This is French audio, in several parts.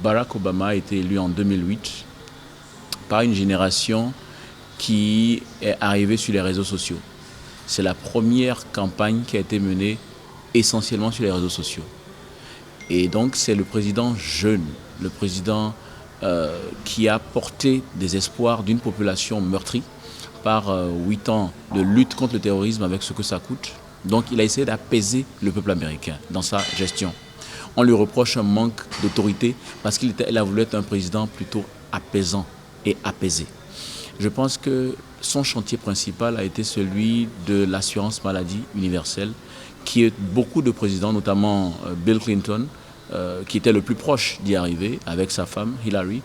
Barack Obama a été élu en 2008 par une génération qui est arrivée sur les réseaux sociaux. C'est la première campagne qui a été menée essentiellement sur les réseaux sociaux. Et donc c'est le président jeune, le président qui a porté des espoirs d'une population meurtrie par 8 ans de lutte contre le terrorisme avec ce que ça coûte. Donc il a essayé d'apaiser le peuple américain dans sa gestion. On lui reproche un manque d'autorité parce qu'il a voulu être un président plutôt apaisant et apaisé. Je pense que son chantier principal a été celui de l'assurance maladie universelle, qui est beaucoup de présidents, notamment Bill Clinton, qui était le plus proche d'y arriver avec sa femme Hillary,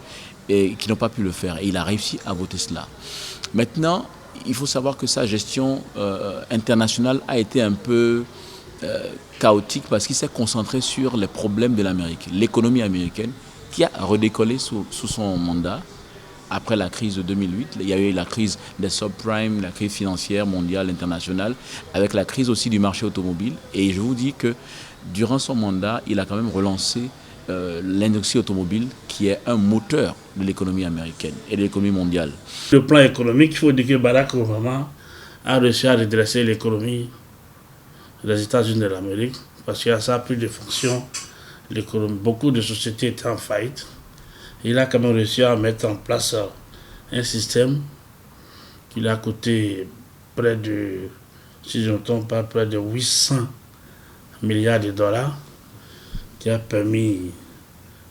et qui n'ont pas pu le faire. Et il a réussi à voter cela. Maintenant, il faut savoir que sa gestion internationale a été un peu chaotique parce qu'il s'est concentré sur les problèmes de l'Amérique, l'économie américaine, qui a redécollé sous son mandat. Après la crise de 2008, il y a eu la crise des subprimes, la crise financière mondiale, internationale, avec la crise aussi du marché automobile. Et je vous dis que durant son mandat, il a quand même relancé l'industrie automobile, qui est un moteur de l'économie américaine et de l'économie mondiale. Le plan économique, il faut dire que Barack Obama a réussi à redresser l'économie des États-Unis de l'Amérique, parce qu'il y a ça plus de fonctions. Beaucoup de sociétés étaient en faillite. Il a quand même réussi à mettre en place un système qui lui a coûté près de, si je ne me trompe pas, près de 800 milliards de dollars, qui a permis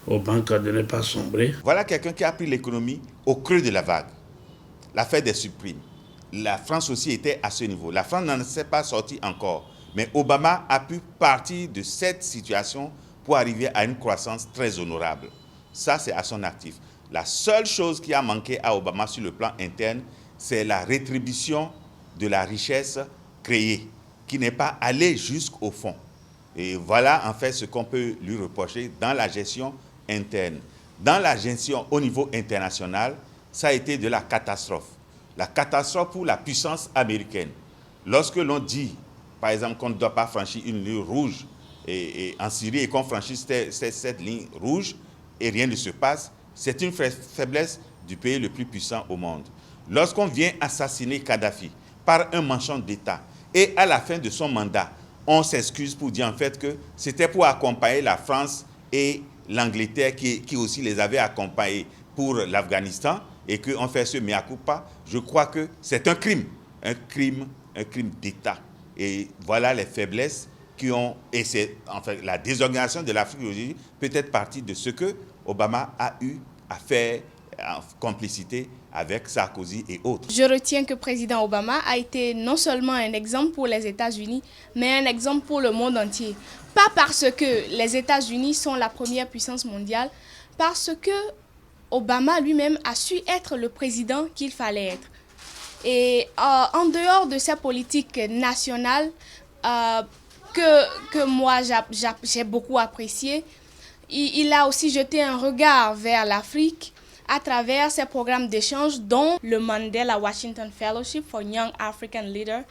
aux banques de ne pas sombrer. Voilà quelqu'un qui a pris l'économie au creux de la vague. L'affaire des subprimes. La France aussi était à ce niveau. La France n'en s'est pas sortie encore. Mais Obama a pu partir de cette situation pour arriver à une croissance très honorable. Ça, c'est à son actif. La seule chose qui a manqué à Obama sur le plan interne, c'est la rétribution de la richesse créée, qui n'est pas allée jusqu'au fond. Et voilà en fait ce qu'on peut lui reprocher dans la gestion interne. Dans la gestion au niveau international, ça a été de la catastrophe. La catastrophe pour la puissance américaine. Lorsque l'on dit, par exemple, qu'on ne doit pas franchir une ligne rouge en Syrie et qu'on franchisse cette ligne rouge et rien ne se passe, c'est une faiblesse du pays le plus puissant au monde. Lorsqu'on vient assassiner Kadhafi par un manchon d'État et à la fin de son mandat, on s'excuse pour dire en fait que c'était pour accompagner la France et l'Angleterre qui aussi les avaient accompagnés pour l'Afghanistan et qu'on fait ce mea culpa, je crois que c'est un crime d'État. Et voilà les faiblesses qui ont, et c'est en fait la désorganisation de l'Afrique aujourd'hui peut être partie de ce que Obama a eu à faire en complicité avec Sarkozy et autres. Je retiens que le président Obama a été non seulement un exemple pour les États-Unis, mais un exemple pour le monde entier. Pas parce que les États-Unis sont la première puissance mondiale, parce que Obama lui-même a su être le président qu'il fallait être. Et en dehors de sa politique nationale, que moi j'ai beaucoup apprécié, il a aussi jeté un regard vers l'Afrique à travers ses programmes d'échange, dont le Mandela Washington Fellowship for Young African Leaders.